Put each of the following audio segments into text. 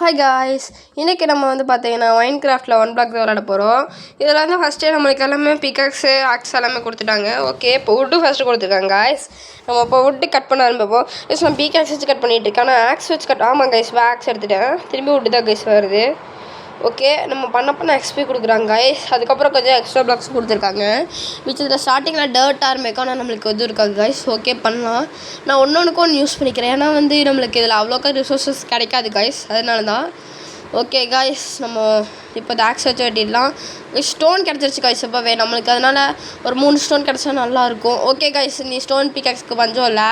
Hi guys, இன்றைக்கி நம்ம வந்து பார்த்தீங்கன்னா மைன்கிராஃப்டில் 1 பிளாக் தான் விளாட போகிறோம். இதில் வந்து ஃபஸ்ட்டே நம்மளுக்கு எல்லாமே பிக்காக்ஸு ஆக்ஸ் எல்லாமே கொடுத்துட்டாங்க. ஓகே, இப்போ வுட்டு ஃபஸ்ட்டு கொடுத்துருக்காங்க காய்ஸ். நம்ம இப்போ வுட்டு கட் பண்ண ஆரம்பிப்போம். கைஸ் நான் பிக்காக்ஸ் வச்சு கட் பண்ணிகிட்டு இருக்கேன். ஆனால் ஆக்ஸ் வச்சு ஆமாம் கைஸ், ஆக்ஸ் எடுத்துட்டேன். திரும்பி வுட்டு தான் கைஸ் வருது. ஓகே, நம்ம பண்ண எக்ஸ்பி கொடுக்குறாங்க கைஸ். அதுக்கப்புறம் கொஞ்சம் எக்ஸ்ட்ரா பிளாக்ஸ் கொடுத்துருக்காங்க. மிச்சத்தில் ஸ்டார்டிங்கில் டர்ட் ஆரம்பிக்கும், ஆனால் நம்மளுக்கு எதுவும் இருக்காது கைஸ். ஓகே, பண்ணலாம். நான் ஒன்று யூஸ் பண்ணிக்கிறேன், ஏன்னா வந்து நம்மளுக்கு இதில் அவ்வளோக்கா ரிசோர்ஸஸ் கிடைக்காது கைஸ், அதனால தான். ஓகே கைஸ், நம்ம இப்போ ஆக்ஸ் வச்சு வெட்டிடலாம். ஸ்டோன் கிடச்சிருச்சு கைஸ் இப்போவே நம்மளுக்கு, அதனால் ஒரு 3 ஸ்டோன் கிடச்சா நல்லாயிருக்கும். ஓகே கைஸ், நீ ஸ்டோன் பிக்காக்ஸ்க்கு பஞ்சம் இல்லை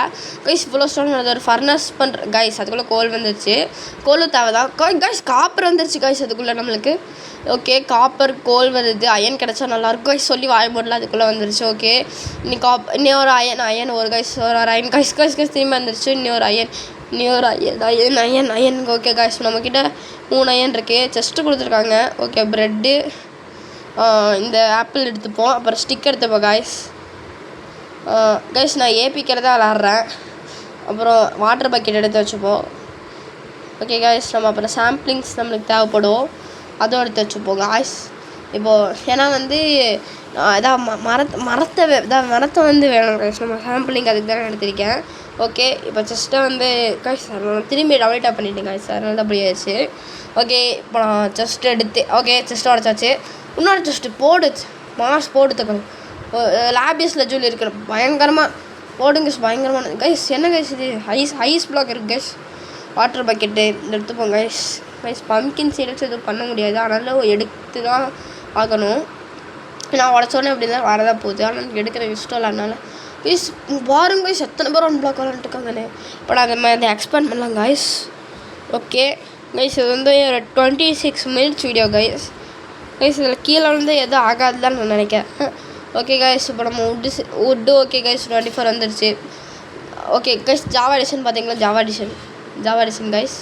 கைஸ். இவ்வளோ ஸ்டோன் வருது, ஒரு ஃபர்னஸ் பண்ணுற கைஸ். அதுக்குள்ளே கோல் வந்துருச்சு, கோலும் தேவை தான் கைஸ். காப்பர் வந்துருச்சு கைஸ் அதுக்குள்ளே நம்மளுக்கு. ஓகே, காப்பர் கோல் வருது, அயன் கிடச்சா நல்லாயிருக்கும் கைஸ். சொல்லி வாய போடல, அதுக்குள்ளே வந்துருச்சு. ஓகே, இன்னி ஒரு அயன் ஒரு கைஸ், ஒரு அயன் கைஸ் திரும்பி வந்துருச்சு. இன்னொரு அயன். ஓகே கைஸ், நம்மக்கிட்ட 3 அயன் இருக்குது. செஸ்ட்டு கொடுத்துருக்காங்க. ஓகே, ப்ரெட்டு, இந்த ஆப்பிள் எடுத்துப்போம். அப்புறம் ஸ்டிக் எடுத்துப்போம் கைஸ். நான் ஏபிக்கிறதா விளாட்றேன். அப்புறம் வாட்டர் பக்கெட் எடுத்து வச்சுப்போம். ஓகே கைஸ், நம்ம அப்புறம் சாம்பிளிங்ஸ் நம்மளுக்கு தேவைப்படும், அதுவும் எடுத்து வச்சுப்போம் கைஸ். இப்போது ஏன்னா வந்து இதான் மரத்தை வந்து வேணும் கைஸ். நம்ம சாம்பிளிங் அதுக்கு தான் எடுத்திருக்கேன். ஓகே, இப்போ செஸ்ட்டை வந்து கைஸ் நான் திரும்பி டபுள் டாப் பண்ணிட்டேன் கைஸ், அதனால தான் அப்படி ஆயிடுச்சு. ஓகே, இப்போ நான் செஸ்ட் எடுத்து செஸ்ட்டை உடச்சாச்சு. இன்னொரு செஸ்ட்டு போடு தக்கணும். லாபிஸில் ஜூல் இருக்கிற பயங்கரமாக போடுங்க பயங்கரமான கைஸ். என்ன கைஸ் இது, ஐஸ் பிளாக் இருக்குது கைஸ். வாட்டர் பக்கெட்டு எடுத்துப்போம் கைஸ். பம்கின் சீட்ஸ் எதுவும் பண்ண முடியாது, அதனால எடுத்து தான் ஆகணும். நான் உடச்சோடனே அப்படி தான் வரதான் போகுது, ஆனால் எனக்கு எடுக்கிற இஷ்டம் இல்லை. அதனால கைஸ் பாருங்க கைஸ், எத்தனை பேர் 1 பிளாக் விளாண்டுருக்காங்கன்னு. இப்போ நான் அதை எக்ஸ்பேண்ட் பண்ணலாம் கைஸ். ஓகே கைஸ், இது வந்து ஒரு 26 மினிட்ஸ் வீடியோ கைஸ். இதில் கீழே வந்து எதுவும் ஆகாதுதான் நான் நினைக்கிறேன். ஓகே கைஸ், இப்போ நம்ம வுட்டு ஓகே கைஸ் 24 வந்துருச்சு. ஓகே கைஸ், ஜாவா எடிஷன் பார்த்தீங்களா, Java edition guys.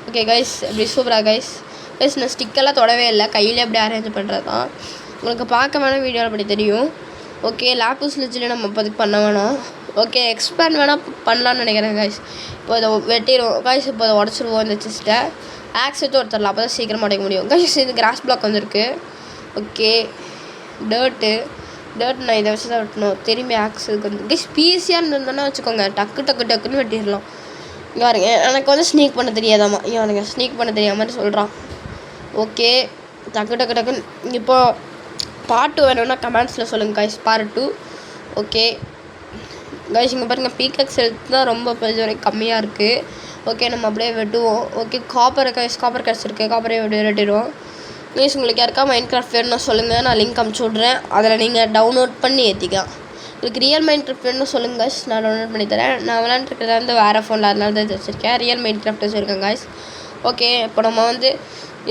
Okay guys, எப்படி சூப்பராக கைஸ். நான் ஸ்டிக்கெல்லாம் தொடவே இல்லை, கையிலே அப்படியே அரேஞ்ச் பண்ணுறது தான். உங்களுக்கு பார்க்க வேணால் வீடியோவில் அப்படி தெரியும். ஓகே, லாப்பிஸ் லெஜெண்ட் நம்ம இப்போதைக்கு பண்ண வேணாம். ஓகே, எக்ஸ்பேண்ட் வேணால் பண்ணலான்னு நினைக்கிறேன் கைஸ். இப்போ இதை வெட்டிடுவோம் கைஸ். இப்போ இதை உடச்சிடுவோம் இந்த செஸ்ட்டை. ஆக்ஸ் வச்சு ஒருத்தரலாம், அப்போ தான் சீக்கிரமாக உடைக்க முடியும் கைஸ். இது கிராஸ் பிளாக் வந்துருக்கு. ஓகே, டர்ட்டு நான் இதை வச்சு தான் வெட்டணும். திரும்பி ஆக்ஸ் இதுக்கு வந்து கைஸ் ஈஸியாக இருந்ததுன்னா வச்சுக்கோங்க, டக்குன்னு வெட்டிடலாம். இங்கே பாருங்க, எனக்கு வந்து ஸ்னீக் பண்ண தெரியாதாம்மா. இங்கே பாருங்க, ஸ்னீக் பண்ண தெரியாத மாதிரி சொல்கிறான். ஓகே, டக்குன்னு இப்போது பார்ட் 2 வேணும்னா கமெண்ட்ஸில் சொல்லுங்கள் கைஸ், பார்ட் 2. ஓகே கைஸ், இங்கே பாருங்கள், பீக்கக்ஸ் எடுத்து தான் ரொம்ப வரைக்கும் கம்மியாக இருக்குது. ஓகே, நம்ம அப்படியே வெட்டுவோம். ஓகே, காப்பர் கிடச்சிருக்கு, காப்பரே வெட்டிடுவோம் கைஸ். உங்களுக்கு யாருக்கா மைன்கிராஃப்ட் வேணும்னா சொல்லுங்கள், நான் லிங்க் அமுச்சு விட்றேன். அதில் நீங்கள் டவுன்லோட் பண்ணி ஏற்றிக்கலாம். உங்களுக்கு ரியல் மைன்கிராஃப்ட் வேணும்னு சொல்லுங்கள் கைஸ், நான் டவுன்லோட் பண்ணி தரேன். நான் விளாண்டுருக்கிறத வந்து வேறு ஃபோனில், அதனால தான் வச்சுருக்கேன். ரியல் மைன்கிராஃப்ட் வச்சுருக்கேன் கைஸ். ஓகே, இப்போ நம்ம வந்து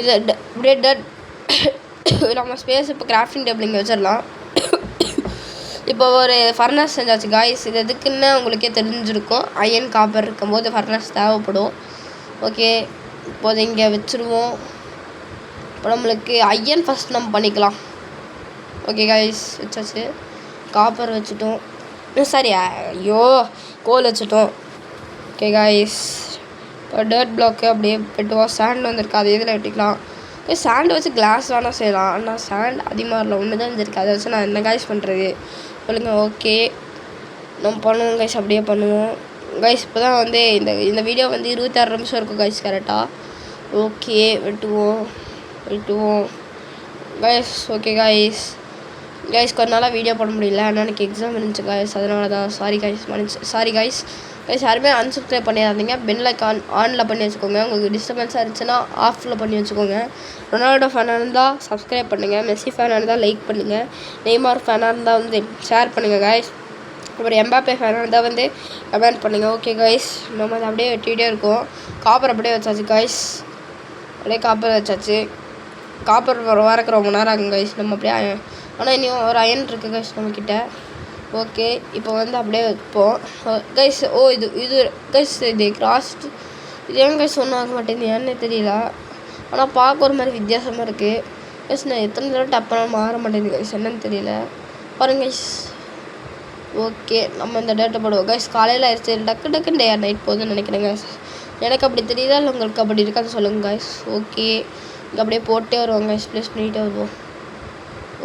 இது அப்படியே நம்ம ஸ்பேஸ் இப்போ கிராஃப்டிங் டேபிள் இங்கே வச்சிடலாம். இப்போ ஒரு ஃபர்னஸ் செஞ்சாச்சு காய்ஸ். இது எதுக்குன்னு உங்களுக்கே தெரிஞ்சிருக்கும். அயன் காப்பர் இருக்கும்போது ஃபர்னஸ் தேவைப்படும். ஓகே, இப்போது இங்கே வச்சுருவோம். இப்போ நம்மளுக்கு அயன் ஃபஸ்ட் நம்ம பண்ணிக்கலாம். ஓகே காய்ஸ், வச்சாச்சு. காப்பர் வச்சுட்டோம், சாரி கோல் வச்சுட்டோம். ஓகே காய்ஸ், இப்போ டர்ட் பிளாக்கு அப்படியே வெட்டுவோம். சாண்ட் வந்துருக்கு, அது இதில் வெட்டிக்கலாம். சாண்ட் வச்சு கிளாஸ் வேணால் செய்யலாம், ஆனால் சாண்ட் அதிகமாக இல்லை, ஒன்று தான் இருந்திருக்கு. அதை வச்சு நான் என்ன காய்ஸ் பண்ணுறது சொல்லுங்கள். ஓகே, நம்ம பண்ணுவோம் கைஸ், அப்படியே பண்ணுவோம் கைஸ். இப்போ தான் வந்து இந்த வீடியோ வந்து 26 நிமிஷம் இருக்கும் கைஸ் கரெக்டாக. ஓகே, வெட்டுவோம் கைஸ். ஓகே கைஸ் கொஞ்ச நாளாக வீடியோ பண்ண முடியல, ஆனால் எனக்கு எக்ஸாம் இருந்துச்சு கைஸ், அதனால தான் சாரி கைஸ். யாருமே அன்சப்ஸ்கிரைப் பண்ணிடாதீங்க. பெல் ஐக்கான் ஆனில் பண்ணி வச்சுக்கோங்க. உங்களுக்கு டிஸ்டர்பன்ஸாக இருந்துச்சுன்னா ஆஃபில் பண்ணி வச்சுக்கோங்க. ரொனால்டோ ஃபேனாக இருந்தால் சப்ஸ்கிரைப் பண்ணுங்கள். மெஸ்ஸி ஃபேனாக இருந்தால் லைக் பண்ணுங்கள். நெய்மார் ஃபேனாக இருந்தால் வந்து ஷேர் பண்ணுங்கள் கைஸ். அப்புறம் எம்பாப்பே ஃபேனாக இருந்தால் வந்து கமெண்ட் பண்ணுங்கள். ஓகே கைஸ், நம்ம அதை அப்படியே வெட்டிகிட்டே இருக்கோம். காப்பர் அப்படியே வச்சாச்சு கைஸ். அப்படியே காப்பர் வச்சாச்சு. காப்பர் வரக்கு ரொம்ப நேரம் ஆகும் கைஸ். நம்ம அப்படியே ஆனால் இன்னும் ஒரு அயன் இருக்குது கைஸ் நம்மக்கிட்ட. ஓகே, இப்போ வந்து அப்படியே வைப்போம் கைஸ். இது கைஸ், இது கிராஸ்ட், இது ஏன் கைஸ் ஒன்றும் ஆக மாட்டேங்குது, ஏன்னு தெரியல. ஆனால் பார்க்க ஒரு மாதிரி வித்தியாசமாக இருக்குது கைஸ். நான் எத்தனை தடவை டப்பாக மாற மாட்டேங்குது கைஸ், என்னன்னு தெரியல பாருங்க கைஸ். ஓகே, நம்ம இந்த டேட்டை போடுவோம் கைஸ். காலையில் ஆயிடுச்சு, டக்குன்னு நைட் போகுதுன்னு நினைக்கிறேன் கைஸ். எனக்கு அப்படி தெரியுதா இல்லை உங்களுக்கு அப்படி இருக்கான்னு சொல்லுங்கள் காய்ஸ். ஓகே இங்கே அப்படியே போட்டே வருவாங்க கைஸ், ப்ளேஸ் பண்ணிகிட்டே வருவோம்.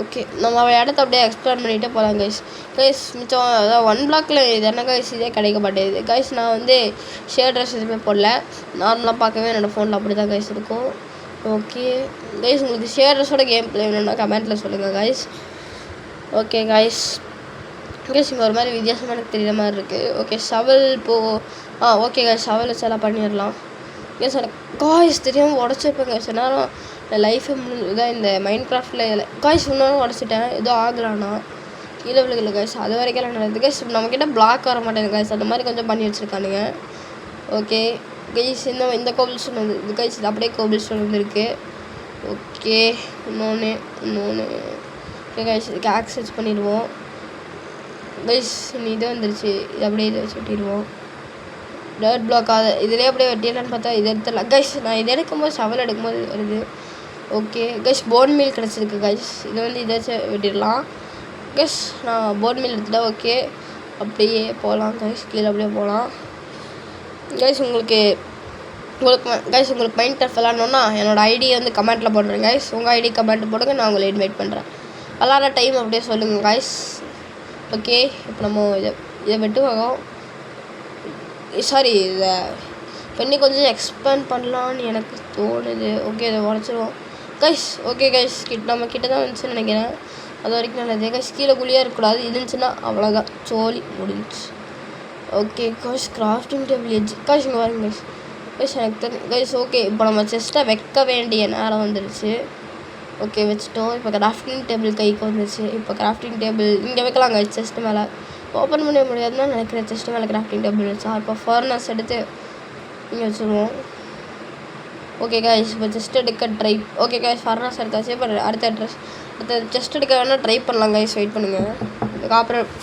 ஓகே நம்ம இடத்த அப்படியே எக்ஸ்ப்ளோர் பண்ணிகிட்டே போகலாம் கைஸ். கைஸ் மிச்சம் அதான் 1 பிளாக்கில் இது என்ன கைஸ் இதே கிடைக்க மாட்டேங்குது கைஸ். நான் வந்து ஷேர் ட்ரெஸ் எதுவுமே போடல, நார்மலாக பார்க்கவே என்னோடய ஃபோனில் அப்படி தான் கைஸ் இருக்கும். ஓகே கைஸ் உங்களுக்கு ஷேர் ட்ரெஸ்ஸோட கேம் ப்ளே வேணும்னா கமெண்ட்டில் சொல்லுங்கள் கைஸ். ஓகே கைஸ் இங்கே ஒரு மாதிரி வித்தியாசமாக எனக்கு தெரியுற மாதிரி இருக்குது. ஓகே ஷவல் இப்போது ஓகே கைஸ் ஷவல் வச்சு எல்லாம் பண்ணிடலாம். கைஸ் எனக்கு காய்ஸ் தெரியாமல் உடச்சிருப்பேன் கைஸ். நேரம் லைஃபை இதான் இந்த மைண்ட் கிராஃப்டில் இதில் காய்ஸ் இன்னொன்று உடச்சிட்டேன். ஏதோ ஆகலான்னா கீழே விழுகல கைஸ், அது வரைக்கும் எல்லாம் நடக்குது கைஸ். நம்மக்கிட்ட பிளாக் வர மாட்டேங்குது கைஸ், அந்த மாதிரி கொஞ்சம் பண்ணி வச்சுருக்கானுங்க. ஓகே கைஸ் இந்த கோபிள் ஸ்டோன் வந்து இது கைஸ் அப்படியே கோபிள் ஸ்டோன் வந்துருக்கு. ஓகே இன்னொன்று ஓகே கைஸ் இதுக்கு ஆக்சஸ் பண்ணிடுவோம் கைஸ். இது வந்துருச்சு, இது அப்படியே இதை வச்சு வெட்டிடுவோம். டர்ட் பிளாக் இதிலே அப்படியே வெட்டிடலான்னு பார்த்தா இது எடுத்துடலாம் கைஸ். நான் இது எடுக்கும்போது ஷவல் எடுக்கும்போது வருது. ஓகே கைஸ் போன் மீல் கிடச்சிருக்கு கைஸ், இதை வந்து இதை வச்சு வெட்டிடலாம் கைஸ். நான் போன் மீல் எடுத்துட்டேன். ஓகே அப்படியே போகலாம் கைஸ், கீழே அப்படியே போகலாம் கைஸ். உங்களுக்கு மைண்ட் கிராஃப்ட் விளாட்ணுன்னா என்னோடய ஐடி வந்து கமெண்ட்டில் போடுறேன் கைஸ். உங்கள் ஐடி கமெண்ட் போடுங்க, நான் உங்களை இன்வைட் பண்ணுறேன். விளாட்ற டைம் அப்படியே சொல்லுங்கள் கைஸ். ஓகே இப்போ நம்ம இதை வெட்டுவாங்க. சாரி இதை பண்ணி கொஞ்சம் எக்ஸ்பேண்ட் பண்ணலான்னு எனக்கு தோணுது. ஓகே இதை உடச்சிருவோம் கைஸ். ஓகே கைஸ் நம்ம கிட்ட தான் வந்துச்சுன்னு நினைக்கிறேன், அது வரைக்கும் நல்லது கைஸ். கீழே குழியாக இருக்கக்கூடாது, இருந்துச்சுன்னா அவ்வளோதான் சோலி முடிஞ்சிச்சு. Okay guys grafting table edge guys இங்கே வாங்க கைஸ். கைஸ் எனக்கு தெரியும் கைஸ். ஓகே இப்போ நம்ம செஸ்ட்டை வைக்க வேண்டிய நேரம் வந்துடுச்சு. ஓகே வச்சுட்டோம். இப்போ கிராஃப்டிங் டேபிள் கைக்கு வந்துச்சு. இப்போ கிராஃப்டிங் டேபிள் இங்கே வைக்கலாம் கைஸ். செஸ்ட்டு மேலே ஓப்பன் பண்ண முடியாதுன்னு நினைக்கிறேன். செஸ்ட்டு மேலே கிராஃப்டிங் டேபிள் வச்சா இப்போ ஃபர்னஸ் எடுத்து இங்கே வச்சுருவோம். ஓகே கைஸ் இப்போ செஸ்ட் எடுக்க ட்ரை. ஓகே கைஸ் ஃபர்னஸ் எடுத்தாச்சு. இப்போ அடுத்த செஸ்ட் எடுக்க வேணால் ட்ரை பண்ணலாம் கைஸ். வெயிட் பண்ணுங்கள்,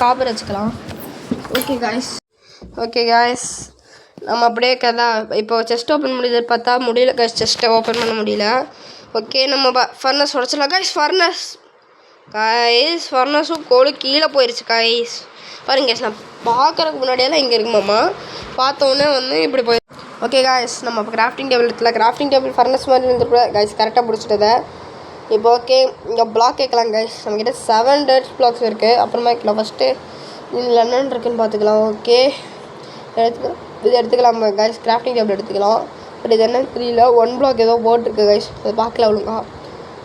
காப்பர் வச்சுக்கலாம். ஓகே கைஸ் நம்ம அப்படியே இப்போ செஸ்ட் ஓப்பன் முடியுது பார்த்தா முடியல கைஸ், செஸ்ட்டை ஓப்பன் பண்ண முடியல. ஓகே நம்ம ஃபர்னஸ் உடச்சிடலாம் கைஸ். ஃபர்னஸும் கோழி கீழே போயிடுச்சு கைஸ். பாருங்க கைஸ், நான் பார்க்குறதுக்கு முன்னாடியெல்லாம் இங்கே இருக்குமாம்மா, பார்த்தோன்னே வந்து இப்படி போய். ஓகே கைஸ் நம்ம இப்போ கிராஃப்டிங் டேபிள் எடுத்துல கிராஃப்டிங் டேபிள் ஃபர்னஸ் மாதிரி இருந்துருக்கூட கைஸ், கரெக்டாக பிடிச்சிட்டதை. இப்போ ஓகே இங்கே பிளாக் கேட்கலாம் கைஸ். நம்மக்கிட்ட 7 டர்ட் பிளாக்ஸ் இருக்குது. அப்புறமா கேட்கலாம் ஃபஸ்ட்டு இதில் என்னென்னு இருக்குன்னு பார்த்துக்கலாம். ஓகே இது எடுத்துக்கலாம் கைஸ். கிராஃப்டிங் டேபிள் எடுத்துக்கலாம். பட் இது என்னன்னு தெரியல, 1 பிளாக் ஏதோ போட்டிருக்கு கைஸ், அது பார்க்கல ஒழுங்கா.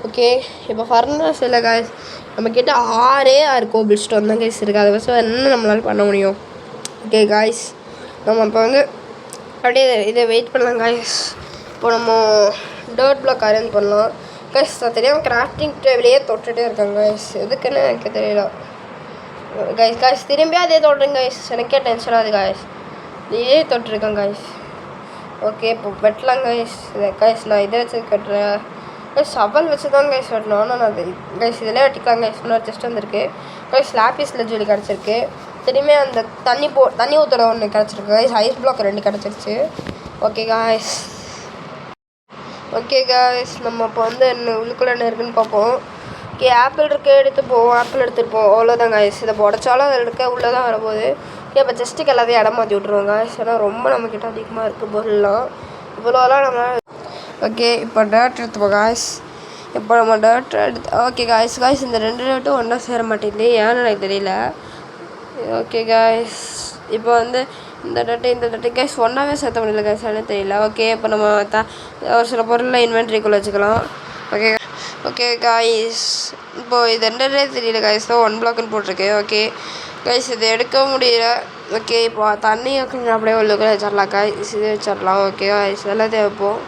ஓகே இப்போ ஃபர்னஸ் இல்லை கைஸ், நம்மக்கிட்ட 6 கோபிள் ஸ்டோன் தான் கைஸ் இருக்குது. அதை வச்சு என்ன நம்மளால் பண்ண முடியும். ஓகே கைஸ் நம்ம இப்போ வந்து அப்படியே இதை வெயிட் பண்ணலாம் கைஸ். இப்போ நம்ம டர்ட் பிளாக் அரேஞ்ச் பண்ணலாம் கைஸ். நான் தெரியாமல் கிராஃப்டிங் டேபிளையே தொட்டுகிட்டே இருக்காங்க கைஸ், எதுக்குன்னு எனக்கு தெரியல கைஸ். திரும்பியா அதே தொட்டுருங்க கைஸ், எனக்கே டென்ஷன் ஆகுது கைஸ். இதே தொட்டிருக்கேன் கைஸ். ஓகே இப்போ வெட்டலாம் கைஸ். கைஸ் நான் இதை வச்சு கட்டுறேன் கைஸ். ஷவல் வச்சு தான் கைஸ் வெட்டணும். ஆனால் நான் கைஸ் இதில் வெட்டிக்கலாம் கைஸ். இன்னொரு செஸ்ட் வந்துருக்கு கைஸ். லாப்பிஸில் ஜூலி கிடச்சிருக்கு. திரும்பி அந்த தண்ணி ஊற்றுற ஒன்று கிடச்சிருக்கு கைஸ். ஐஸ் பிளாக் 2 கிடச்சிருச்சு. ஓகே கைஸ் நம்ம இப்போ வந்து உள்ளுக்குள்ளே என்ன இருக்குதுன்னு பார்ப்போம். ஓகே ஆப்பிள் எடுத்துப்போம். ஆப்பிள் எடுத்துருப்போம், அவ்வளோதான் கைஸ். இதை உடச்சாலும் அதில் இருக்க உள்ளே தான் வரப்போகுது. ஓகே இப்போ செஸ்ட்டுக்கு எல்லாத்தையும் இடம் மாற்றி விட்ருவோம் கைஸ். ஏன்னா ரொம்ப நம்மக்கிட்ட அதிகமாக இருக்குது பொருள்லாம், இவ்வளோலாம் நம்ம. ஓகே இப்போ டர்ட் எடுத்துப்போம் கைஸ். இப்போ நம்ம டர்ட் ஓகே கைஸ் இந்த 2 டர்ட்டும் ஒன்றா சேர மாட்டேங்குது, ஏன்னு எனக்கு தெரியல. ஓகே கைஸ் இப்போ வந்து இந்த டர்ட்டு கைஸ் ஒன்றாவே சேர்த்த முடியல கைஸ், ஏன்னு தெரியல. ஓகே இப்போ நம்ம ஒரு சில பொருளை இன்வென்ட்ரிக்குள்ளே வச்சுக்கலாம். ஓகே கைஸ் இப்போது இது 2 தெரியல கைஸ், தான் 1 பிளாக்னு போட்டிருக்கு. ஓகே கைஸ் இது எடுக்க முடியல. ஓகே இப்போ தண்ணி அப்படியே உள்ளுக்குள்ளே வச்சிடலாம் கைஸ். இது வச்சிடலாம். ஓகே கைஸ் எல்லாத்தையும் வைப்போம்.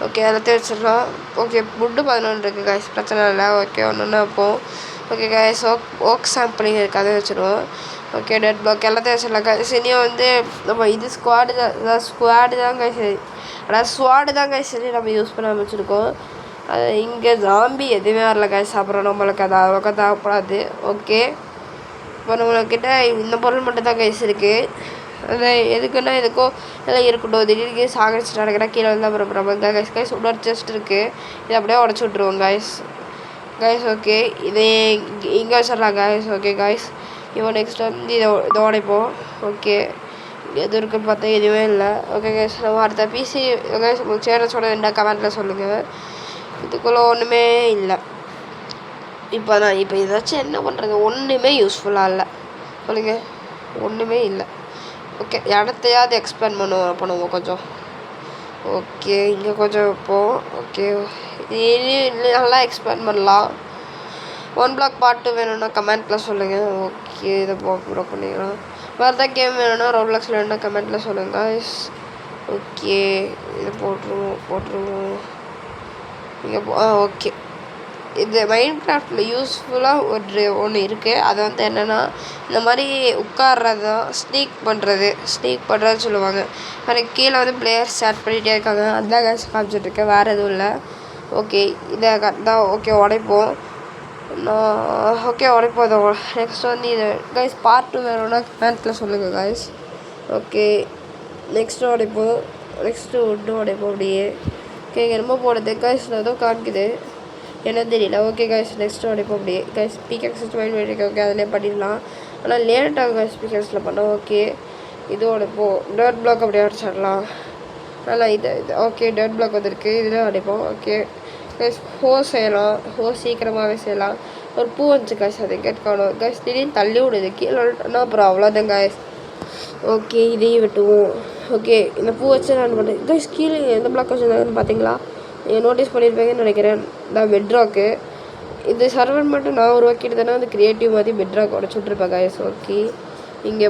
ஓகே எல்லாத்தையும் வச்சிடலாம். ஓகே ஃபுட்டு 11 இருக்குது கைஸ், பிரச்சனை இல்லை. ஓகே ஒன்று வைப்போம். ஓகே கைஸ் ஓக் சாம்பிளிங் இருக்குது, அதை வச்சுருவோம். ஓகே டெட் பிளாக் எல்லாத்தையும் வச்சிடலாம் கைஸ். இனியும் வந்து நம்ம இது ஸ்குவாடு தான் கைஸ், அதாவது ஸ்வாடு தான் கைஸ் சரி நம்ம யூஸ் பண்ண வச்சுருக்கோம். அது இங்கே ஜாம்பி எதுவுமே வரல கைஸ், அப்புறம் நம்மளுக்கு அது அவ்வளோக்கா தேவைப்படாது. ஓகே இப்போ நம்மக்கிட்ட இந்த பொருள் மட்டும் தான் கைஸ் இருக்குது. அது எதுக்குன்னா எதுக்கோ எல்லாம் இருக்கட்டும். திடீர்னு சாகடிச்சுட்டு நடக்கிறா கீழே வந்து அப்புறம் பிரபங்க கைஸ் இன்னொரு செஸ்ட் இருக்குது, இதை அப்படியே உடச்சி விட்ருவோம் கைஸ். ஓகே இதே இங்கே வச்சிடலாம் கைஸ். ஓகே கைஸ் இப்போ நெக்ஸ்ட் வந்து இதை உடைப்போம். ஓகே எது இருக்குன்னு பார்த்தா எதுவுமே இல்லை. ஓகே கைஸ், நம்ம அடுத்த பிசி கைஸ் உங்களுக்கு சேரச்சோட என்ன கமெண்ட்டில் சொல்லுங்கள். இதுக்குள்ளே ஒன்றுமே இல்லை. இப்போ இதாச்சும் என்ன பண்ணுறது, ஒன்றுமே யூஸ்ஃபுல்லாக இல்லை சொல்லுங்கள், ஒன்றுமே இல்லை. ஓகே, இடத்தையாவது எக்ஸ்பிளைன் பண்ணுவோம் கொஞ்சம். ஓகே, இங்கே கொஞ்சம் இப்போது ஓகே நல்லா எக்ஸ்பிளைன் பண்ணலாம். 1 பிளாக் பார்ட் 2 வேணும்னா கமெண்ட்டில் சொல்லுங்கள். ஓகே, இதை ப்ரோ பண்ணிக்கலாம். வேறு தான் கேம் வேணும்னா ரோப்ளாக்ஸில் வேணும்னா கமெண்ட்டில் சொல்லுங்கள். ஓகே, இதை போட்டுருவோம் இங்கே ஓகே. இது மைன்கிராஃப்டில் யூஸ்ஃபுல்லாக ஒன்று இருக்குது. அது வந்து என்னென்னா, இந்த மாதிரி உட்கார்றது, ஸ்னீக் பண்ணுறது சொல்லுவாங்க. எனக்கு கீழே வந்து பிளேயர்ஸ் ஸ்டார்ட் பண்ணிகிட்டே இருக்காங்க, அதுதான் கேஸ் காமிச்சிட்ருக்கேன், வேறு எதுவும் இல்லை. ஓகே, இதை கரெக்டாக ஓகே உடைப்போம். உடைப்போம் இதை. நெக்ஸ்ட் வந்து இது கைஸ் பார்ட் 2 வேணும்னா கமெண்ட்டில் சொல்லுங்கள் கைஸ். ஓகே, நெக்ஸ்ட்டு உடைப்போம். நெக்ஸ்ட்டு ஒன்றும் உடைப்போம் அப்படியே. ஓகே, ரொம்ப போடுது கைஸ், ஏதோ காமிக்குது என்ன தெரியல. ஓகே கைஸ், நெக்ஸ்ட்டு உடைப்போம் அப்படியே. கைஸ் பிகேக்ஸ் மைண்ட் பண்ணியிருக்கேன். ஓகே, அதிலே பண்ணிடலாம், ஆனால் லேட்டாகும் கைஸ் பிகேக்ஸில் பண்ணோம். ஓகே, இது உடைப்போம். டர்ட் பிளாக் அப்படியே உடைச்சிடலாம். நல்லா இது ஓகே, டர்ட் பிளாக் வந்துருக்கு, இதில் உடைப்போம். ஓகே கைஸ், ஹோஸ் செய்யலாம். ஹோஸ் சீக்கிரமாகவே செய்யலாம். ஒரு பூ வந்துச்சு கைஸ், அதை கேட்கணும் கைஸ். திடீர்னு தள்ளி விடுது கீழே விட்டுனா அப்புறம் அவ்வளோதான் கைஸ். ஓகே, இதையும் வெட்டுவோம். ஓகே, இந்த பூ வச்சு நான் பண்ணுறேன் கைஸ். கீழே எந்த பிளாக் வச்சுருந்தாங்கன்னு பார்த்தீங்களா, நீங்கள் நோட்டீஸ் பண்ணியிருப்பீங்கன்னு நினைக்கிறேன். நான் பெட்ராக்கு இது சர்வர் மட்டும் நான் உருவாக்கிட்டு தானே வந்து க்ரியேட்டிவ் மாதிரி பெட்ராக் உடச்சி விட்ருப்பேன் கைஸ். ஓகே, இங்கே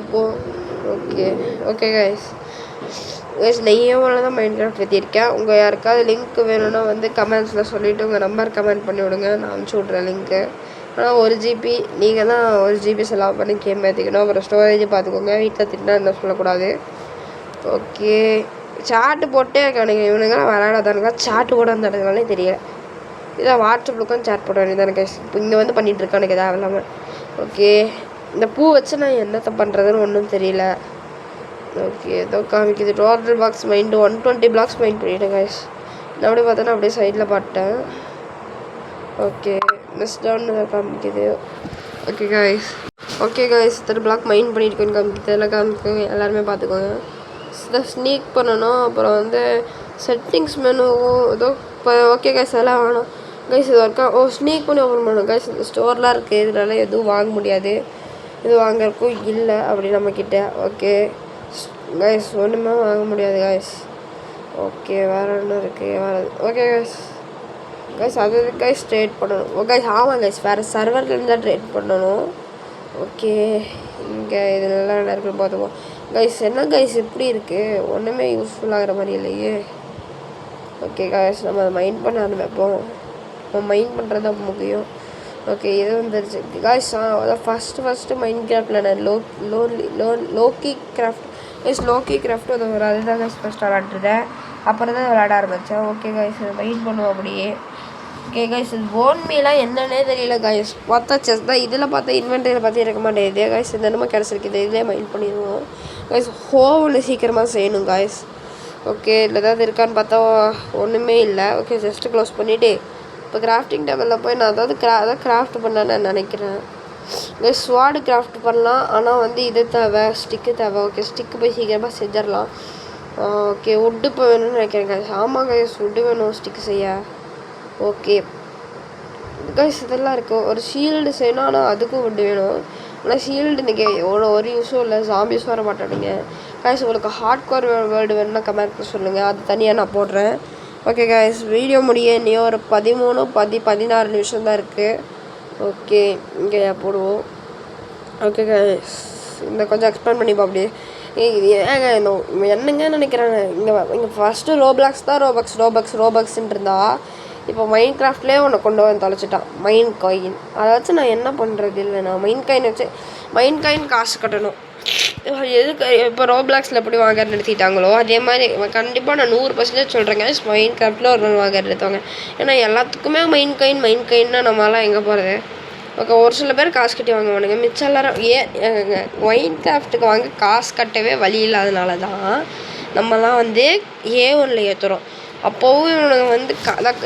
ஓகே கைஸ். நெய்யோட தான் மைன்கிராஃப்ட் ஏற்றிருக்கேன். உங்கள் யாருக்காவது லிங்க் வேணும்னா வந்து கமெண்ட்ஸில் சொல்லிவிட்டு உங்கள் நம்பர் கமெண்ட் பண்ணி விடுங்க, நான் அனுப்பிச்சி விட்றேன் லிங்க்கு. ஆனால் 1 GB நீங்கள் தான் 1 GB செலவு பண்ணி கேம் ஏற்றிக்கணும். அப்புறம் ஸ்டோரேஜ் பார்த்துக்கோங்க, வீட்டில் திட்டினா என்ன சொல்லக்கூடாது. ஓகே, சாட்டு போட்டே இருக்கானுங்க இவனுங்களாம், விளையாடாதானுங்க. சாட்டு போட அந்த இடத்துனாலே தெரியல. இதான் வாட்ஸ்அப்பில் சேட் போட வேண்டியதானே கைஸ். இப்போ இங்கே வந்து பண்ணிகிட்ருக்கானுங்க எதாவது இல்லாமல். ஓகே, இந்த பூ வச்சு நான் என்னத்தை பண்ணுறதுன்னு ஒன்றும் தெரியல. ஓகே, ஏதோ காமிக்குது. Total box mined 120 blocks mined பண்ணிவிட்டேன் கைஸ். நான் அப்படியே பார்த்தோன்னா அப்படியே சைடில் பார்த்தேன். ஓகே, நெக்ஸ்ட் டவுன் காமிக்குது. ஓகே கைஸ், இத்தனை பிளாக் மைண்ட் பண்ணியிருக்கேன்னு காமிக்குது. இதெல்லாம் காமிக்கோங்க, எல்லாருமே பார்த்துக்கோங்க. இதை ஸ்னீக் பண்ணணும். அப்புறம் வந்து செட்டிங்ஸ் மெனு ஏதோ இப்போ ஓகே கைஸ், அதெல்லாம் வேணும் கைஸ். இது ஒர்க்கா ஸ்னீக் பண்ணி ஓப்பன் பண்ணணும் கைஸ். இந்த ஸ்டோர்லாம் இருக்குது, இதனால எதுவும் வாங்க முடியாது, இது வாங்குறதுக்கும் இல்லை அப்படி நம்மக்கிட்ட. ஓகே கைஸ், ஒன்றுமே வாங்க முடியாது கைஸ். ஓகே, வேறு ஒன்றும் இருக்குது வேறு. ஓகே கைஸ் அது கைஸ் ட்ரேட் பண்ணணும். ஓகே ஆமாம் கைஸ், வேறு சர்வர்லேருந்து தான் ட்ரேட் பண்ணணும். ஓகே, இங்கே இதெல்லாம் என்ன இருக்குன்னு பார்த்துப்போம் கைஸ். என்ன கைஸ் இப்படி இருக்குது, ஒன்றுமே யூஸ்ஃபுல்லாகிற மாதிரி இல்லையே. ஓகே கைஸ், நம்ம அதை மைண்ட் பண்ண ஆரம்பிப்போம். நம்ம மைண்ட் பண்ணுறது தான் முக்கியம். ஓகே, இது வந்துருச்சு கைஸ். அதான் ஃபஸ்ட்டு மைன்கிராஃப்டில் நான் லோக்கி கிராஃப்ட் அது ஒரு அதுதான் கைஸ் ஃபஸ்ட் விளாண்டுருந்தேன். அப்புறம் தான் விளாட ஆரம்பித்தேன். ஓகே கைஸ், அதை மைண்ட் பண்ணுவோம் அப்படியே. ஓகே கைஸ், இது போன் மீலாம் என்னன்னே தெரியல கைஸ். பார்த்தா செஸ் தான், இதில் பார்த்தா இன்வென்ட்ரியில் பார்த்து இருக்க மாட்டேங்குது கைஸ். இந்த என்னமோ கிடச்சிருக்கு, இதிலே மைண்ட் பண்ணிடுவோம் கைஸ். ஹோவில் சீக்கிரமாக செய்யணும் கைஸ். ஓகே, இதில் ஏதாவது இருக்கான்னு பார்த்தா ஒன்றுமே இல்லை. ஓகே, ஜஸ்ட்டு க்ளோஸ் பண்ணிவிட்டு இப்போ கிராஃப்டிங் டேபிளில் போய் நான் அதாவது கிராஃப்ட் பண்ணலான்னு நான் நினைக்கிறேன். கைஸ், ஸ்வாடு கிராஃப்ட் பண்ணலாம், ஆனால் வந்து இது தேவை, ஸ்டிக்கு தேவை. ஓகே, ஸ்டிக்கு போய் சீக்கிரமாக செஞ்சிடலாம். ஓகே, உட்டு இப்போ வேணும்னு நினைக்கிறேன் கைஸ். ஆமாம் கைஸ், உட்டு வேணும் ஸ்டிக்கு செய்ய. ஓகே கைஸ், இதெல்லாம் இருக்குது. ஒரு ஷீல்டு செய்யணும், ஆனால் அதுக்கும் உட்டு வேணும். ஆனால் ஷீல்டு இன்றைக்கி ஒரு யூஸும் இல்லை, ஜாம்பிஸ் வர மாட்டானுங்க கைஸ். உங்களுக்கு ஹார்ட் கோர் வேர்டு வேணும்னா கமெண்ட் சொல்லுங்கள், அது தனியாக நான் போடுறேன். ஓகே கைஸ், வீடியோ முடிய இன்னும் ஒரு 16 நிமிஷம் தான் இருக்குது. ஓகே, இங்கே போடுவோம். ஓகே கைஸ், இந்த கொஞ்சம் எக்ஸ்பிளைன் பண்ணிப்போம் அப்படியே. ஏங்க என்னங்க நினைக்கிறாங்க, இங்கே ஃபஸ்ட்டு ரோபாக்ஸ்ன்ட்டு இருந்தா இப்போ மைன்கிராஃப்ட்லேயே ஒன்று கொண்டு வந்து தொலைச்சிட்டான், மைன் காயின். அதை வச்சு நான் என்ன பண்ணுறது? இல்லை, நான் மைன் காயின் காசு கட்டணும். எதுக்கு இப்போ ரோப்ளாக்ஸில் எப்படி வாங்க நிறுத்திட்டாங்களோ அதே மாதிரி கண்டிப்பாக நான் 100% சொல்கிறேங்க. மைன்கிராஃப்டில் ஒரு நாள் வாங்க நிறுத்துவாங்க. ஏன்னா எல்லாத்துக்குமே மைன் காயின்னா நம்மளாம் எங்கே போகிறது? ஓகே, ஒரு சில பேர் காசு கட்டி வாங்குவானுங்க, மிச்சம் எல்லாரும் மைன்கிராஃப்ட்டுக்கு வாங்க காசு கட்டவே வழி இல்லாதனால தான் நம்மலாம் வந்து A1 ஏற்றுறோம். அப்போவும் இவனுங்க வந்து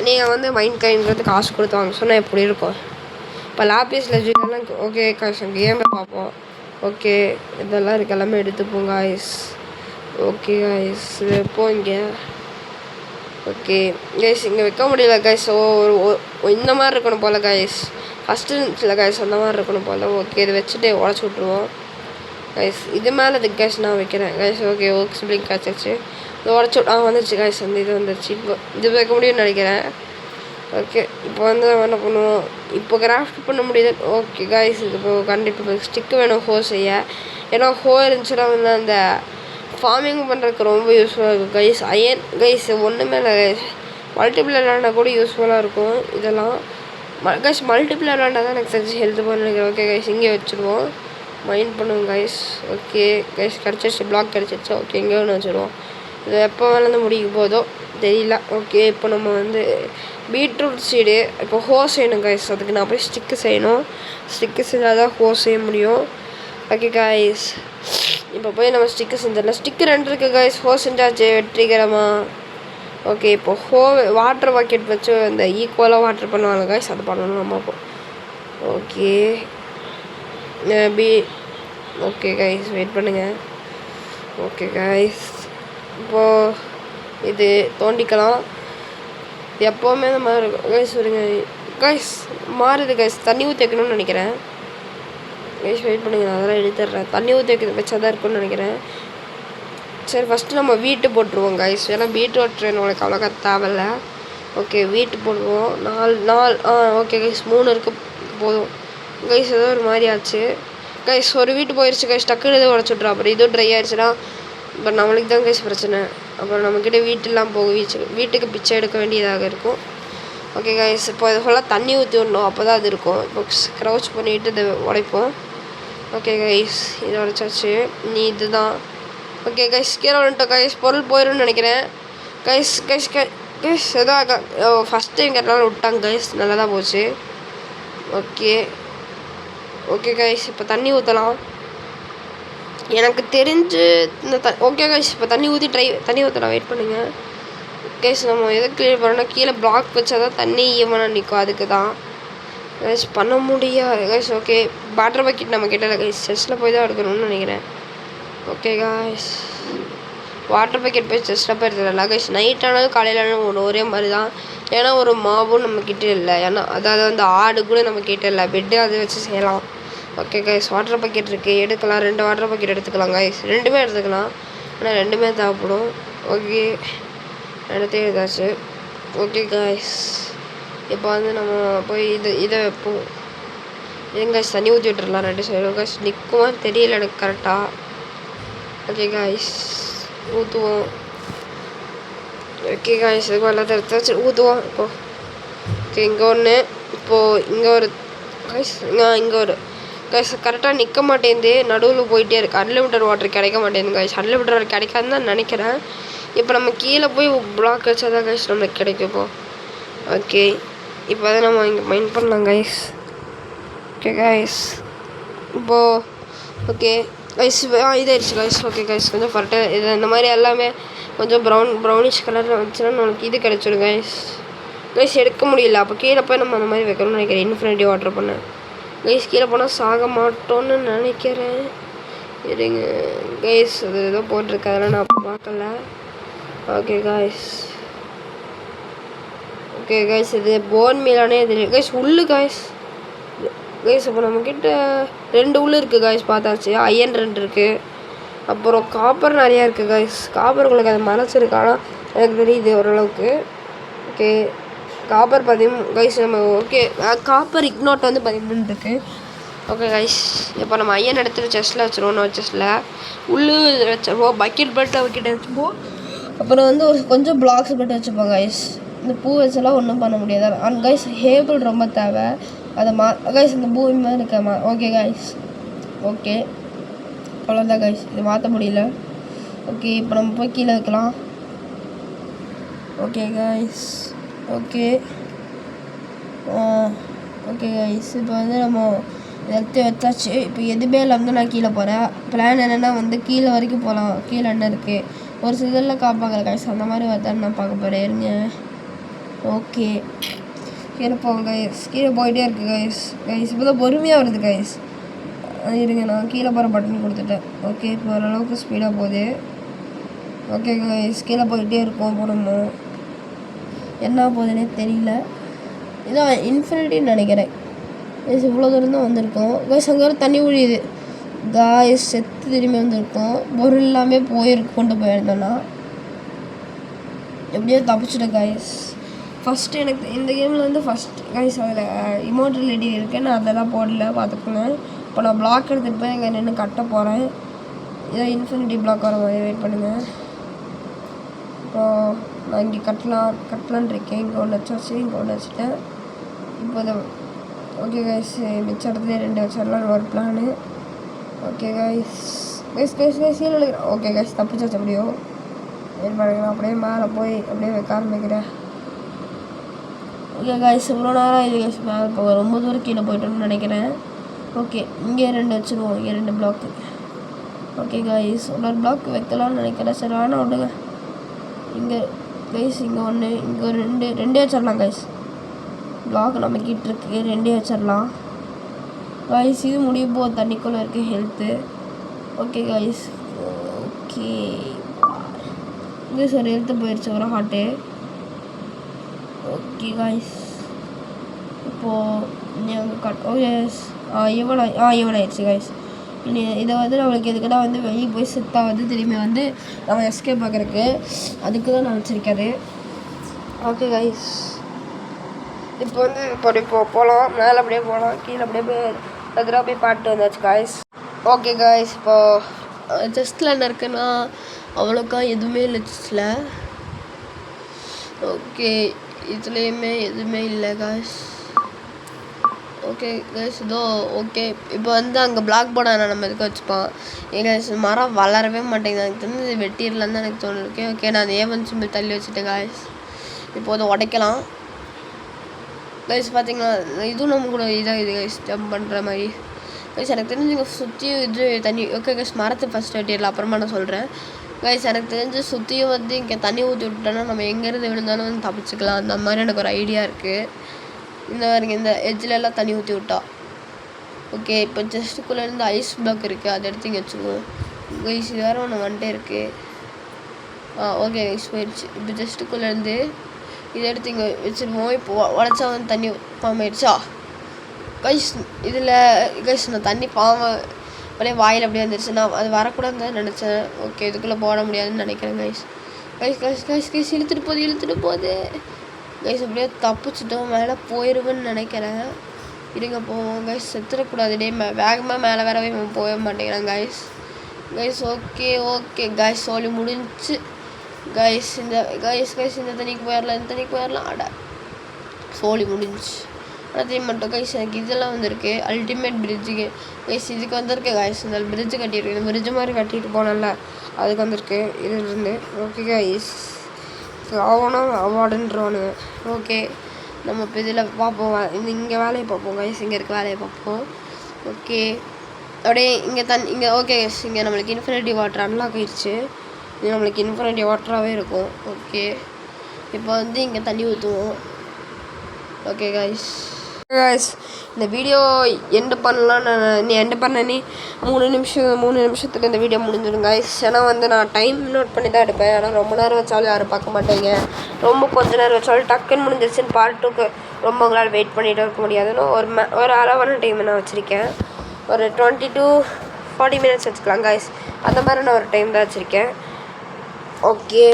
நீங்கள் வந்து மைன் காயின்றது காசு கொடுத்து வாங்க சொன்னால் எப்படி இருக்கும்? இப்போ லாபிஸ் லெஜெண்ட்லாம் ஓகே காசு கேமை பார்ப்போம். ஓகே, இதெல்லாம் இருக்குது, எல்லாமே எடுத்துப்போம் காய்ஸ். ஓகே கைஸ் வைப்போம் இங்கே. ஓகே கைஸ் இங்கே வைக்க முடியல கைஸ். இந்த மாதிரி இருக்கணும் போல் கைஸ். ஃபஸ்ட்டு இருந்துச்சுல கைஸ் அந்த மாதிரி இருக்கணும் போல். ஓகே இதை வச்சுட்டு உடச்சி விட்ருவோம் கைஸ். இது மேலே இதுக்கு கைஸ் நான் வைக்கிறேன் கைஸ். ஓகே ஒர்க்ஸ் பிளிங்க் காய்ச்சிச்சு. இது உடச்சி வந்துருச்சு கைஸ். வந்து இது வந்துருச்சு. இப்போ இது வைக்க முடியும்னு நினைக்கிறேன். ஓகே இப்போ வந்து நம்ம என்ன பண்ணுவோம், இப்போ கிராஃப்ட் பண்ண முடியுது. ஓகே கைஸ் இது இப்போ கண்டிப்பாக ஸ்டிக்கு வேணும் ஹோ செய்ய. ஏன்னா ஹோ இருந்துச்சுன்னா வந்து அந்த ஃபார்மிங் பண்ணுறதுக்கு ரொம்ப யூஸ்ஃபுல்லாக இருக்கும் கைஸ். அயன் கைஸ் ஒன்றுமே இல்லை கைஸ். மல்டிப்ளேயர் விளாண்டா கூட யூஸ்ஃபுல்லாக இருக்கும் இதெல்லாம். கைஸ் மல்டிப்ளேயர் விளாண்டா தான் எனக்கு தெரிஞ்சு ஹெல்த் பண்ண நினைக்கிறேன். ஓகே கைஸ் இங்கே வச்சுருவோம். மைண்ட் பண்ணுவோம் கைஸ். ஓகே கைஸ் கிடச்சிருச்சு, பிளாக் கிடச்சிருச்சு. ஓகே இங்கே ஒன்று வச்சுருவோம். இது எப்போ வேலை முடிக்க போதோ தெரியல. ஓகே இப்போ நம்ம வந்து பீட்ரூட் சீடு இப்போ ஹோஸ் செய்யணும் கைஸ். அதுக்கு நான் போய் ஸ்டிக்கு செய்யணும். ஸ்டிக்கு செஞ்சால் தான் ஹோஸ் செய்ய முடியும். ஓகே கைஸ் இப்போ போய் நம்ம ஸ்டிக்கு செஞ்சிடலாம். ஸ்டிக்கு 2 இருக்குது கைஸ். ஹோஸ் செஞ்சாச்சு வெற்றிகரமாக. ஓகே இப்போ வாட்டர் பாக்கெட் வச்சு அந்த ஈக்குவலாக வாட்டர் பண்ணுவாங்க கைஸ். அது பண்ணணும் நம்ம அப்போ. ஓகே ஓகே கைஸ் வெயிட் பண்ணுங்கள். ஓகே கைஸ் இப்போது இது தோண்டிக்கலாம். எப்போவுமே இந்த மாதிரி இருக்கும் கைஸ். வருங்க கைஸ் மாறுது கைஸ். தண்ணி ஊற்றி வைக்கணும்னு நினைக்கிறேன் கைஸ். வெயிட் பண்ணுங்க அதெல்லாம் எடுத்துடுறேன். தண்ணி ஊற்றி வைக்க வச்சா தான் இருக்கும்னு நினைக்கிறேன். சரி ஃபஸ்ட்டு நம்ம வீட்டு போட்டுருவோம் கைஸ். ஏன்னா பீட்ரூட் ட்ரெயின் உனக்கு அவ்வளோக்கா தேவையில்ல. ஓகே வீட்டு போடுவோம். 4 ஓகே கைஸ் 3 இருக்க போதும் கைஸ். ஏதோ ஒரு மாதிரி ஆச்சு கைஸ். ஒரு வீட்டு போயிடுச்சு கைஸ். டக்குன்னு இதை உடச்சி விட்றோம். அப்புறம் இதுவும் ட்ரை ஆயிடுச்சுன்னா இப்போ நம்மளுக்கு தான் கைஸ் பிரச்சனை. அப்புறம் நம்மக்கிட்ட வீட்டெல்லாம் வீட்டுக்கு பிச்சை எடுக்க வேண்டியதாக இருக்கும். ஓகே கைஸ் இப்போ இது ஃபுல்லாக தண்ணி ஊற்றி விடணும். அப்போ தான் அது இருக்கும். இப்போ க்ரௌச் பண்ணிவிட்டு இதை உடைப்போம். ஓகே கைஸ் இதை உடைச்சாச்சு. நீ இதுதான். ஓகே கைஸ் கீழே வந்துட்டோம் கைஸ். பொருள் போயிடும்னு நினைக்கிறேன் கைஸ். கைஸ் ஏதோ ஃபஸ்ட் டைம் கேட்டாலும் விட்டாங்க கைஸ். நல்லா தான் போச்சு. ஓகே கைஸ் இப்போ தண்ணி ஊற்றலாம். எனக்கு தெரிஞ்சு இந்த ஓகே கைஸ் இப்போ தண்ணி ஊற்றலாம். வெயிட் பண்ணுங்கள் கைஸ். நம்ம எதை கிளியர் பண்ணோன்னா கீழே பிளாக் வச்சா தான் தண்ணி ஈவனாக நிற்கும். அதுக்கு தான் கைஸ் பண்ண முடியாது கைஸ். ஓகே வாட்டர் பக்கெட் நம்ம கிட்ட கைஸ். செஸ்ட்டில் போய் தான் எடுக்கணும்னு நினைக்கிறேன். ஓகே கைஸ் வாட்டர் பக்கெட் போய் செஸ்ட்டில் போய் எடுத்துடலாம் கைஸ். நைட் ஆனாலும் காலையில் ஆனாலும் ஒரே மாதிரி தான். ஏன்னா ஒரு மாவும் நம்மக்கிட்ட இல்லை. ஏன்னா அதாவது வந்து ஆடு கூட நம்மக்கிட்ட இல்லை. பெட்டு அதை வச்சு செய்யலாம். ஓகே கைஸ் வாட்டர் பக்கெட் இருக்குது எடுக்கலாம். 2 வாட்டர் பக்கெட் எடுத்துக்கலாம் கைஸ். 2மே எடுத்துக்கலாம். ஆனால் 2மே தேவைப்படும். ஓகே எடுத்து எடுத்தாச்சு. ஓகே கைஸ் இப்போ வந்து நம்ம போய் இதை வைப்போம். கைஸ் தண்ணி ஊற்றி விட்டுறலாம் 2 சைடும் கைஸ். நிற்குமா தெரியல எனக்கு கரெக்டாக. ஓகே கைஸ் ஊற்றுவோம். ஓகே கைஸ் இதுக்கு எல்லாத்தையும் எடுத்தாச்சு ஊற்றுவோம் இப்போது. ஓகே இங்கே ஒன்று. இப்போது இங்கே ஒரு கைஸ். இங்கே ஒரு கைஸ் கரெக்டாக நிற்க மாட்டேங்குது. நடுவில் போயிட்டே இருக்குது. அன்லிமிட்டட் வாட்டர் கிடைக்க மாட்டேங்குது கைஸ். அன்லிமிட்டட் வாட்டர் கிடைக்காதுன்னு தான் நினைக்கிறேன். இப்போ நம்ம கீழே போய் பிளாக் வச்சா தான் கைஸ் நம்மளுக்கு கிடைக்கும். இப்போ ஓகே இப்போ தான் நம்ம இங்கே மைண்ட் பண்ணலாம் கைஸ். ஓகே கைஸ் இப்போது ஓகே கைஸ் இதாகிடுச்சு கைஸ். ஓகே கைஸ் கொஞ்சம் கரெக்டாக இது இந்த மாதிரி எல்லாமே கொஞ்சம் ப்ரௌனிஷ் கலரில் வந்துச்சுன்னா நம்மளுக்கு இது கிடச்சிடும் கைஸ். எடுக்க முடியல. அப்போ கீழே போய் நம்ம அந்த மாதிரி வைக்கணும்னு நினைக்கிறேன். இன்ஃபினிட்டி வாட்டர் பண்ணேன் கைஸ். கீழே போனால் சாக மாட்டோன்னு நினைக்கிறேன். இருங்க கைஸ் அது ஏதோ போட்டிருக்கு அதெல்லாம் நான் பார்க்கல. ஓகே கைஸ் இது போன் மீலானே இது கைஸ். உள்ளு கைஸ் இப்போ நம்மக்கிட்ட 2 உள்ளு இருக்குது கைஸ். பார்த்தாச்சு அயன் 2 இருக்குது. அப்புறம் காப்பர் நிறையா இருக்குது கைஸ். காப்பர் உங்களுக்கு அது மறைச்சிருக்கு. ஆனால் எனக்கு தெரியுது ஓரளவுக்கு. Okay copper 13 guys. நம்ம ஓகே காப்பர் இக்னோட் வந்து 13 இருக்குது. ஓகே கைஸ் இப்போ நம்ம அயன் எடுத்துகிட்டு செஸ்ட்டில் வச்சுருவோம். செஸ்ட்டில் உள்ளு வச்சுருவோம். பக்கெட் வச்சுப்போம். அப்புறம் வந்து கொஞ்சம் பிளாக்ஸ் பட்டு வச்சுப்போம் கைஸ். இந்த பூ வச்செல்லாம் ஒன்றும் பண்ண முடியாது. அண்ட் கைஸ் ஹேபிள் ரொம்ப தேவை. அதை கைஸ் இந்த பூ மாதிரி இருக்க ஓகே கைஸ். ஓகே அவ்வளோதான் கைஸ். இது மாற்ற முடியல. ஓகே இப்போ நம்ம போய் கீழே வைக்கலாம். ஓகே கைஸ் ஓகே கைஸ் இப்போ வந்து நம்ம எடுத்து வச்சாச்சு. இப்போ எதுவுமே இல்லாமல் நான் கீழே போகிறேன். பிளான் என்னென்னா வந்து கீழே வரைக்கும் போகலாம். கீழே என்ன இருக்குது ஒரு சிலரில் காப்பாங்க கைஸ். அந்த மாதிரி வரதான் நான் பார்க்க போகிறேன். இருங்க ஓகே கீழே போங்க கைஸ். கீழே போயிட்டே இருக்குது கைஸ் இப்போ தான் பொறுமையாக வருது கைஸ். இருங்க நான் கீழே போகிற பட்டன் கொடுத்துட்டேன். ஓகே இப்போ ஓரளவுக்கு ஸ்பீடாக போகுது. ஓகே கைஸ், கீழே போயிட்டே இருக்கோம். போடணும் என்ன போகுதுன்னே தெரியல. இதான் இன்ஃபினிட்டின்னு நினைக்கிறேன். கைஸ் இவ்வளோ தூரம் தான் வந்திருக்கோம். கைஸ் அங்கே தண்ணி ஒழியுது. காய்ஸ் செத்து திரும்பி வந்திருக்கோம். பொருள் எல்லாமே கொண்டு போயிருந்தோன்னா எப்படியோ தப்பிச்சிட்டேன் காய்ஸ். ஃபஸ்ட்டு எனக்கு இந்த கேமில் வந்து ஃபஸ்ட் கைஸ் அதில் இமோட்டல் ரெடி இருக்குது. நான் அதெல்லாம் போடல, பார்த்துக்கோங்க. இப்போ நான் பிளாக் எடுத்துகிட்டு போய் இங்கே நின்று கட்ட போகிறேன். இதை இன்ஃபினிட்டி பிளாக் வர மாதிரி வெயிட் பண்ணுங்கள். இப்போது நான் இங்கே கட்டலான் இருக்கேன். இங்கே ஒன்று வச்சாச்சு, இங்கே ஒன்று வச்சுட்டேன். இப்போ இதை ஓகே கைஸ், மிச்ச இடத்துல 2 வச்சிடலாம் ஒரு பிளானு. ஓகே கைஸ் சீல் ஓகே கைஸ் தப்பிச்சாச்சு. அப்படியோ வெயிட் பண்ணுங்க, அப்படியே மேலே போய் அப்படியே வைக்க ஆரம்பிக்கிறேன். ஓகே கைஸ் இவ்வளோ நேரம் இது கைஸ் மேலே போக ரொம்ப தூரம் கீழே போய்ட்டோன்னு நினைக்கிறேன். ஓகே இங்கே 2 வச்சுருவோம். இங்கே 2 பிளாக்கு. ஓகே கைஸ் ஒரு பிளாக் வைக்கலாம்னு நினைக்கிறேன். சரி வேணாம் விடுங்க. இங்கே கைஸ் இங்கே 1 இங்கே ஒரு 2 வச்சிடலாம் கைஸ். பிளாக் நம்ம கிட்ட இருக்கு, 2 வச்சிடலாம் கைஸ். இது முடிய போது தண்ணிக்குள்ளே இருக்குது ஹெல்த்து. ஓகே கைஸ் ஓகே இது சார் ஹெல்த்து போயிடுச்சு ஒரு ஹார்ட்டு. ஓகே கைஸ் இப்போது நீங்கள் இவ்வளோ ஆயிடுச்சு கைஸ். இதை வந்து நம்மளுக்கு எதுக்குன்னா வந்து வெளியே போய் செத்தா வந்து திரும்பி வந்து நம்ம எஸ்கேப் பார்க்குறக்கு அதுக்கு தான் நான் வச்சுருக்காது. ஓகே கைஸ் இப்போ வந்து இப்போ போகலாம். மேலே அப்படியே போகலாம், கீழே அப்படியே போய் எதிராக போய் பாட்டு வந்தாச்சு கைஸ். ஓகே கைஸ் இப்போது செஸ்ட்டில் என்ன இருக்குன்னா அவ்வளோக்கா எதுவுமே இல்லை செஸ்ட்டில். ஓகே இதுலேயுமே எதுவுமே இல்லை கைஸ். ஓகே கைஸ் இதோ ஓகே இப்போ வந்து அங்கே பிளாக் போர்டை நம்ம எதுக்கு வச்சுப்போம். கைஸ் மரம் வளரவே மாட்டேங்குது. எனக்கு தெரிஞ்சு வெட்டிடலான்னு தான் எனக்கு தோணுருக்கு. ஓகே நான் ஏவன் சிம்பிள் தள்ளி வச்சுட்டேன் கைஸ். இப்போ அதை உடைக்கலாம் கைஸ். பார்த்தீங்களா இதுவும் நம்ம கூட இதாக இது கைஸ் ஜம்ப் பண்ணுற மாதிரி கைஸ். எனக்கு தெரிஞ்சு இங்கே சுற்றி இது தண்ணி. ஓகே கைஸ் மரத்தை ஃபஸ்ட் வெட்டிடலாம், அப்புறமா நான் சொல்கிறேன் கைஸ். எனக்கு தெரிஞ்சு சுற்றியும் வந்து இங்கே தண்ணி ஊற்றி விட்டோன்னா நம்ம எங்கேருந்து விழுந்தாலும் வந்து தப்பிச்சுக்கலாம். அந்த மாதிரி எனக்கு ஒரு ஐடியா இருக்குது. இந்த மாதிரி இந்த எட்ஜில் எல்லாம் தண்ணி ஊற்றி விட்டா. ஓகே இப்போ ஜஸ்ட்டுக்குள்ளேருந்து ஐஸ் பிளாக் இருக்குது, அதை எடுத்து இங்கே வச்சுக்குவோம் கைஸ். இது வேறு ஒன்று வந்துட்டே இருக்குது. ஓகே கைஸ் போயிடுச்சு. இப்போ ஜஸ்ட்டுக்குள்ளேருந்து இதை எடுத்து இங்கே வச்சுருவோம். இப்போ உடச்சா வந்து தண்ணி பாம்பு ஆயிடுச்சா கைஸ். இதில் கைஸ் நான் தண்ணி பாம்பு அப்படியே வாயில் அப்படியே வந்துருச்சு. நான் அது வரக்கூடாதுன்னு தான் நினச்சேன். ஓகே இதுக்குள்ளே போட முடியாதுன்னு நினைக்கிறேன் கைஸ். கைஸ் இழுத்துட்டு போகுது கைஸ். அப்படியே தப்பிச்சிட்டோம், மேலே போயிடுவேன்னு நினைக்கிறேன். இருங்க போவோம் கைஸ். செத்துடக்கூடாது. வேகமாக மேலே வரவே போக மாட்டேங்கிறேன் கைஸ். ஓகே கைஸ் சோலி முடிஞ்சு கைஸ். இந்த தண்ணிக்கு போயிடலாம் அட சோலி முடிஞ்சு. அதே மட்டும் கைஸ் எனக்கு இதெல்லாம் வந்துருக்கு அல்டிமேட் பிரிட்ஜுக்கு கைஸ். இதுக்கு வந்திருக்கு கைஸ். இந்த பிரிட்ஜு கட்டியிருக்கு, இந்த பிரிட்ஜு மாதிரி கட்டிட்டு போனல அதுக்கு வந்திருக்கு இதுலேருந்து. Okay guys அவார்டுன்றவானுங்க. ஓகே நம்ம இப்போ இதில் பார்ப்போம். இங்கே வேலையை பார்ப்போம் கைஸ். இங்கே இருக்க வேலையை பார்ப்போம். ஓகே அப்படியே இங்கே ஓகே கைஸ் இங்கே நம்மளுக்கு இன்ஃபினிட்டி வாட்டர் அன்லாக் ஆயிடுச்சு. இது நம்மளுக்கு இன்ஃபினிட்டி வாட்டராகவே இருக்கும். ஓகே இப்போ வந்து இங்கே தண்ணி ஊற்றுவோம். ஓகே கைஸ் இந்த வீடியோ எண்டு பண்ணலான்னு நீ 3 நிமிஷத்துக்கு இந்த வீடியோ முடிஞ்சிடும் கைஸ். ஏன்னா வந்து நான் டைம் நோட் பண்ணி தான் எடுப்பேன். ஆனால் ரொம்ப நேரம் வச்சாலும் யாரும் பார்க்க மாட்டேங்க. கொஞ்ச நேரம் வச்சாலும் டக்குன்னு முடிஞ்சிருச்சுன்னு பார்ட் 2க்கு ரொம்ப உங்களால் வெயிட் பண்ணிகிட்டு இருக்க முடியாதுன்னு ஒரு அளவான டைம் நான் வச்சுருக்கேன். ஒரு 20 to 40 minutes வச்சுக்கலாம் கைஸ். அந்த மாதிரி நான் ஒரு டைம் தான் வச்சுருக்கேன். ஓகே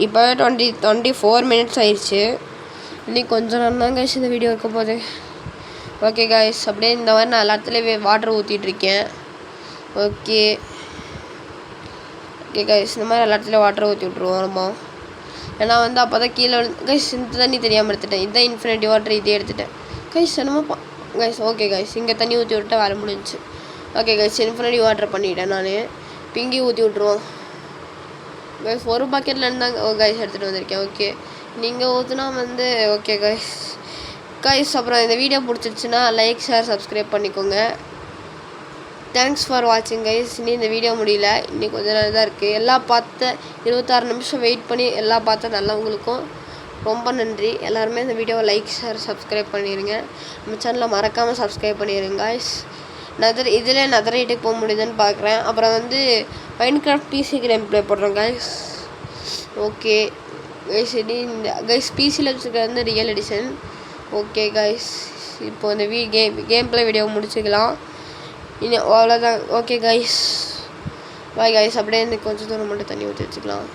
இப்போ 24 minutes ஆயிடுச்சு. இன்னைக்கு கொஞ்சம் நேரம் தான் கைஸ் இந்த வீடியோ இருக்க போகுது. ஓகே கைஸ் அப்படியே இந்த மாதிரி நான் எல்லாத்துலேயும் வாட்டர் ஊற்றிட்டுருக்கேன். ஓகே கைஸ் இந்த மாதிரி எல்லாத்துலேயும் வாட்டர் ஊற்றி விட்ருவோம் நம்ம. ஏன்னா வந்து அப்போ தான் கீழே கைஸ் இந்த தண்ணி தெரியாமல் எடுத்துட்டேன். இதுதான் இன்ஃபினிட்டி வாட்டர், இதே எடுத்துட்டேன் கைஸ். என்னமோ கைஸ் ஓகே கைஸ் இங்கே தண்ணி ஊற்றி விட்டு வேலை முடிஞ்சிச்சு. ஓகே கைஸ் இன்ஃபினிட்டி வாட்டர் பண்ணிவிட்டேன் நான். இப்போ இங்கேயும் ஊற்றி விட்ருவோம் கைஸ். ஒரு பக்கெட்டில் இருந்தாங்க கைஸ் எடுத்துகிட்டு வந்திருக்கேன். ஓகே நீங்கள் ஊற்றுனா வந்து ஓகே கைஸ் அப்புறம் இந்த வீடியோ பிடிச்சிருச்சுன்னா லைக் ஷேர் சப்ஸ்கிரைப் பண்ணிக்கோங்க. தேங்க்ஸ் ஃபார் வாட்சிங் கைஸ். இனி இந்த வீடியோ முடியல, இன்னைக்கு கொஞ்சம் நேரம் தான் இருக்குது. எல்லாம் பார்த்து 26 நிமிஷம் வெயிட் பண்ணி எல்லாம் பார்த்து நல்லவங்களுக்கும் ரொம்ப நன்றி. எல்லாருமே இந்த வீடியோவை லைக் ஷேர் சப்ஸ்கிரைப் பண்ணிடுங்க. நம்ம சேனலை மறக்காமல் சப்ஸ்கிரைப் பண்ணிடுங்க கைஸ். இதில் நெதரைட்டுக்கு போக முடியுதுன்னு பார்க்குறேன். அப்புறம் வந்து மைன்கிராஃப்ட் பிசி கேம் ப்ளே போடுறோம் கைஸ். ஓகே கைஸ், இந்த கைஸ் பிசியில் வச்சுருக்கிறது வந்து ரியல் எடிஷன். ஓகே கைஸ், இப்போ இந்த கேம் ப்ளே வீடியோ முடிச்சுக்கலாம். இன்னும் அவ்வளோதான். Okay guys, bye guys. அப்படியே இந்த கொஞ்சம் தூரம் மட்டும் தண்ணி ஊற்றி வச்சுக்கலாம்.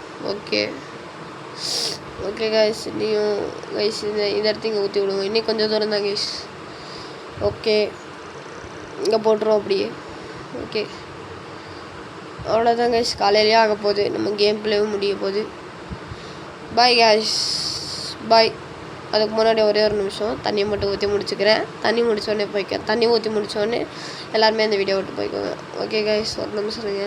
ஓகே கைஸ், இன்னும் கைஸ் இந்த இடத்த இங்கே ஊற்றி விடுவோம். இன்னும் கொஞ்சம் தூரம் தான் கைஸ். ஓகே, இங்கே போட்டுருவோம் அப்படியே. ஓகே, அவ்வளோதான் கைஸ். காலையிலேயே ஆக போகுது, நம்ம கேம் ப்ளேவும் முடிய போகுது. பாய் கைஸ், பாய். அதுக்கு முன்னாடி ஒரே ஒரு நிமிஷம் தண்ணியை மட்டும் ஊற்றி முடிச்சுக்கிறேன். தண்ணி ஊற்றி முடித்தோடனே எல்லாருமே அந்த வீடியோ விட்டு போய்க்கோங்க. ஓகே கைஸ், ஒரு நிமிஷம் இருங்க.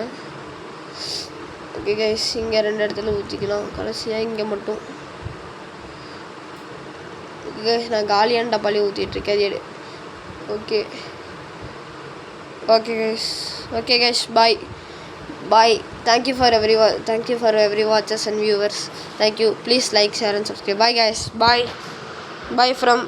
ஓகே கைஸ், இங்கே 2 இடத்துல ஊற்றிக்கலாம். கடைசியாக இங்கே மட்டும். ஓகே, நான் காலியான டப்பாலே ஊற்றிட்டுருக்கேன். அது okay okay guys, bye. Thank you for every watchers and viewers. Thank you. Please like, share and subscribe. Bye guys. Bye from